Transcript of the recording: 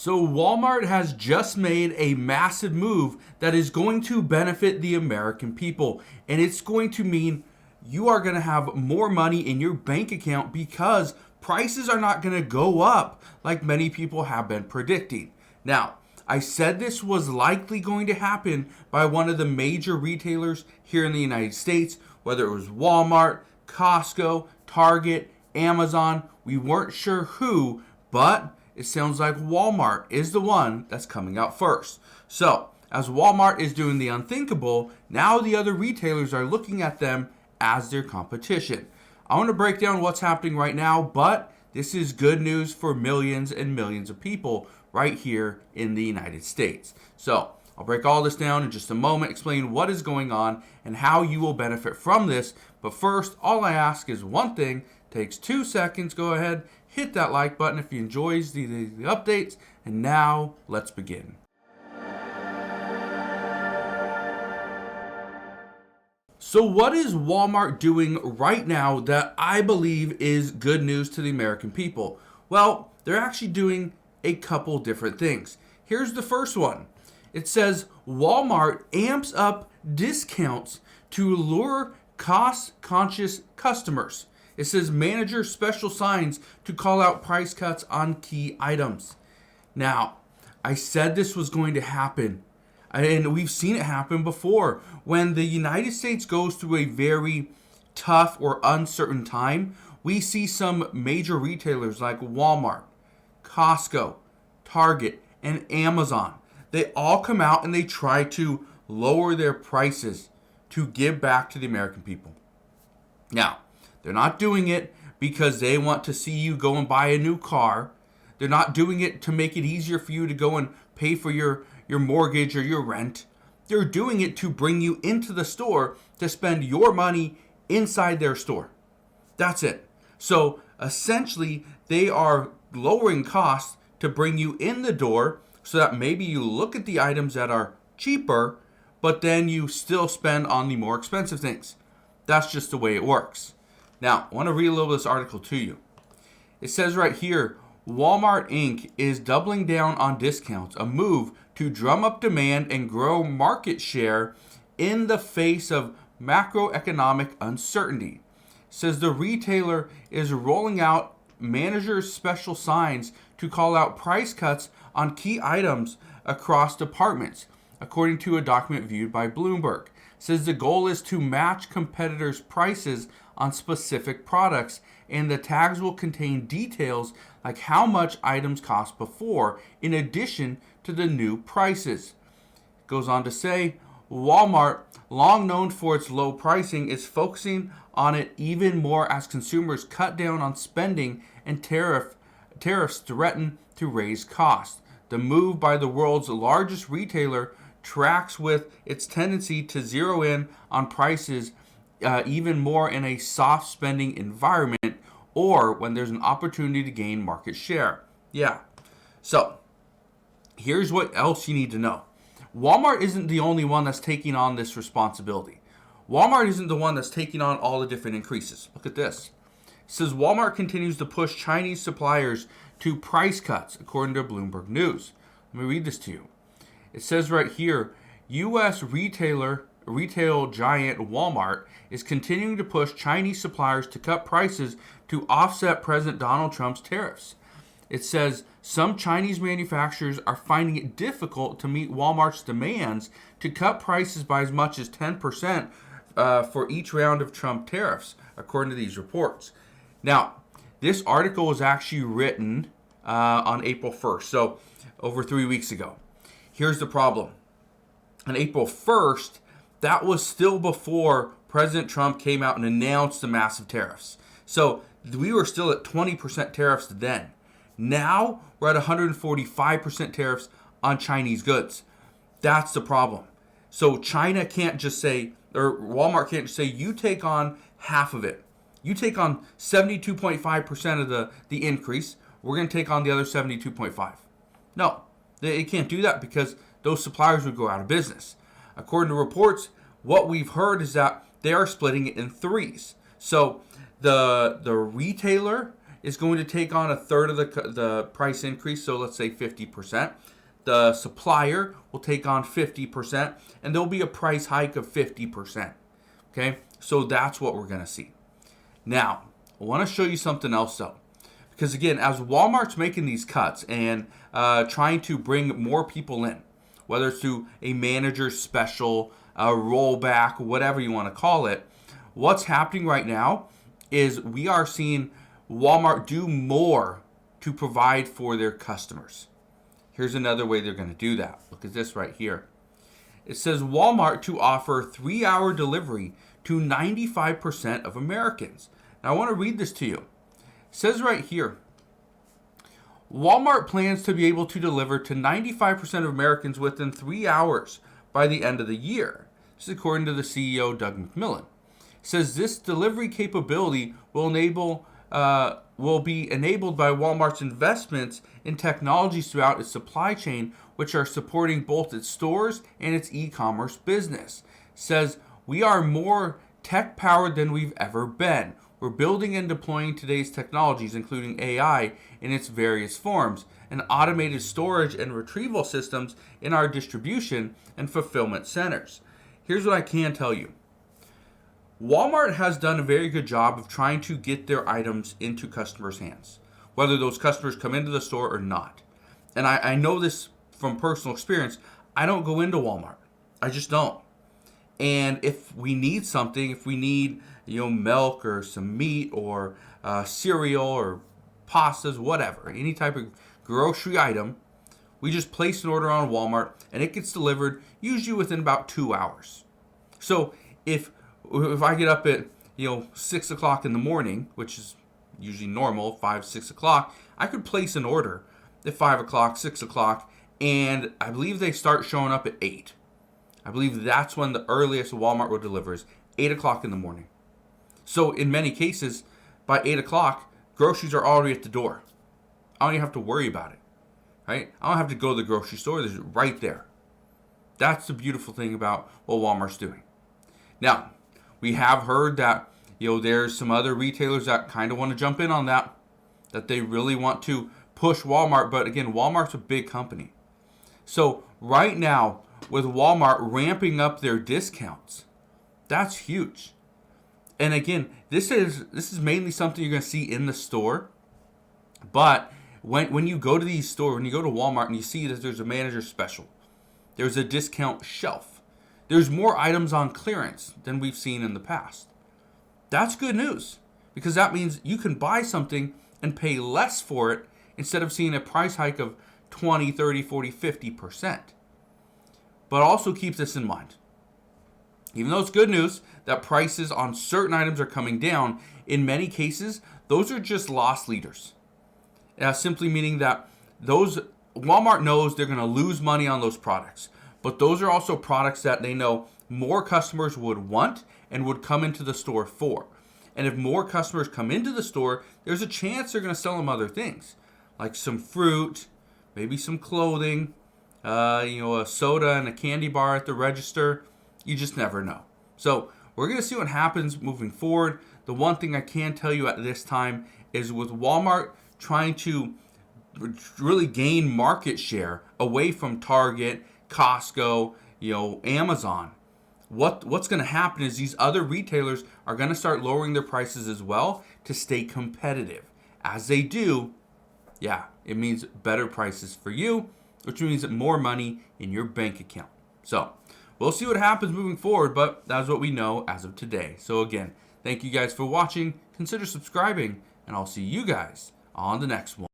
So Walmart has just made a massive move that is going to benefit the American people. And it's going to mean you are going to have more money in your bank account because prices are not going to go up like many people have been predicting. Now, I said this was likely going to happen by one of the major retailers here in the United States, whether it was Walmart, Costco, Target, Amazon. We weren't sure who, but it sounds like Walmart is the one that's coming out first. So, as Walmart is doing the unthinkable, now the other retailers are looking at them as their competition. I want to break down what's happening right now, but this is good news for millions and millions of people right here in the United States. So, I'll break all this down in just a moment, explain what is going on and how you will benefit from this. But first, all I ask is one thing. Takes 2 seconds. Go ahead, hit that like button if you enjoys the updates. And now, let's begin. So what is Walmart doing right now that I believe is good news to the American people? Well, they're actually doing a couple different things. Here's the first one. It says Walmart amps up discounts to lure cost-conscious customers. It says manager special signs to call out price cuts on key items. Now, I said this was going to happen, and we've seen it happen before. When the United States goes through a very tough or uncertain time, we see some major retailers like Walmart, Costco, Target, and Amazon. They all come out and they try to lower their prices to give back to the American people. Now, they're not doing it because they want to see you go and buy a new car. They're not doing it to make it easier for you to go and pay for your mortgage or your rent. They're doing it to bring you into the store to spend your money inside their store. That's it. So essentially, they are lowering costs to bring you in the door so that maybe you look at the items that are cheaper, but then you still spend on the more expensive things. That's just the way it works. Now, I want to read a little of this article to you. It says right here, Walmart Inc. is doubling down on discounts, a move to drum up demand and grow market share in the face of macroeconomic uncertainty. It says the retailer is rolling out managers' special signs to call out price cuts on key items across departments, according to a document viewed by Bloomberg. It says the goal is to match competitors' prices on specific products, and the tags will contain details like how much items cost before, in addition to the new prices. It goes on to say, Walmart, long known for its low pricing, is focusing on it even more as consumers cut down on spending and tariffs threaten to raise costs. The move by the world's largest retailer tracks with its tendency to zero in on prices even more in a soft spending environment or when there's an opportunity to gain market share. Yeah. So, here's what else you need to know. Walmart isn't the only one that's taking on this responsibility. Walmart isn't the one that's taking on all the different increases. Look at this. It says Walmart continues to push Chinese suppliers to price cuts, according to Bloomberg News. Let me read this to you. It says right here, U.S. retail giant Walmart is continuing to push Chinese suppliers to cut prices to offset President Donald Trump's tariffs. It says some Chinese manufacturers are finding it difficult to meet Walmart's demands to cut prices by as much as 10% for each round of Trump tariffs, according to these reports. Now, this article was actually written on April 1st, so over 3 weeks ago. Here's the problem. On April 1st, that was still before President Trump came out and announced the massive tariffs. So we were still at 20% tariffs then. Now we're at 145% tariffs on Chinese goods. That's the problem. So China can't just say, or Walmart can't just say, you take on half of it. You take on 72.5% of the increase. We're going to take on the other 72.5. No, they can't do that because those suppliers would go out of business. According to reports, what we've heard is that they are splitting it in threes. So the retailer is going to take on a third of the price increase, so let's say 50%. The supplier will take on 50%, and there'll be a price hike of 50%. Okay, so that's what we're going to see. Now, I want to show you something else though. Because again, as Walmart's making these cuts and trying to bring more people in, whether it's through a manager special, a rollback, whatever you want to call it, what's happening right now is we are seeing Walmart do more to provide for their customers. Here's another way they're going to do that. Look at this right here. It says Walmart to offer 3-hour delivery to 95% of Americans. Now I want to read this to you. It says right here, Walmart plans to be able to deliver to 95% of Americans within 3 hours by the end of the year. This is according to the CEO, Doug McMillon. It says this delivery capability will be enabled by Walmart's investments in technologies throughout its supply chain, which are supporting both its stores and its e-commerce business. It says we are more tech-powered than we've ever been. We're building and deploying today's technologies, including AI in its various forms, and automated storage and retrieval systems in our distribution and fulfillment centers. Here's what I can tell you. Walmart has done a very good job of trying to get their items into customers' hands, whether those customers come into the store or not. And I know this from personal experience. I don't go into Walmart. I just don't. And if we need something, if we need milk or some meat or cereal or pastas, whatever, any type of grocery item, we just place an order on Walmart and it gets delivered usually within about 2 hours. So if I get up at 6 o'clock in the morning, which is usually normal, 5, 6 o'clock, I could place an order at 5 o'clock, 6 o'clock, and I believe they start showing up at 8. I believe that's when the earliest Walmart will deliver is 8 o'clock in the morning. So in many cases, by 8 o'clock, groceries are already at the door. I don't even have to worry about it, right? I don't have to go to the grocery store. It's right there. That's the beautiful thing about what Walmart's doing. Now, we have heard that there's some other retailers that kind of want to jump in on that they really want to push Walmart. But again, Walmart's a big company. So right now, with Walmart ramping up their discounts, that's huge. And again, this is mainly something you're going to see in the store. But when you go to these stores, when you go to Walmart and you see that there's a manager special, there's a discount shelf, there's more items on clearance than we've seen in the past. That's good news, because that means you can buy something and pay less for it instead of seeing a price hike of 20, 30, 40, 50%. But also keep this in mind. Even though it's good news that prices on certain items are coming down, in many cases, those are just loss leaders. Simply meaning that Walmart knows they're going to lose money on those products. But those are also products that they know more customers would want and would come into the store for. And if more customers come into the store, there's a chance they're going to sell them other things, like some fruit, maybe some clothing, a soda and a candy bar at the register. You just never know. So we're going to see what happens moving forward. The one thing I can tell you at this time is with Walmart trying to really gain market share away from Target, Costco, Amazon, what's going to happen is these other retailers are going to start lowering their prices as well to stay competitive. As they do, it means better prices for you, which means more money in your bank account. So we'll see what happens moving forward, but that's what we know as of today. So again, thank you guys for watching. Consider subscribing, and I'll see you guys on the next one.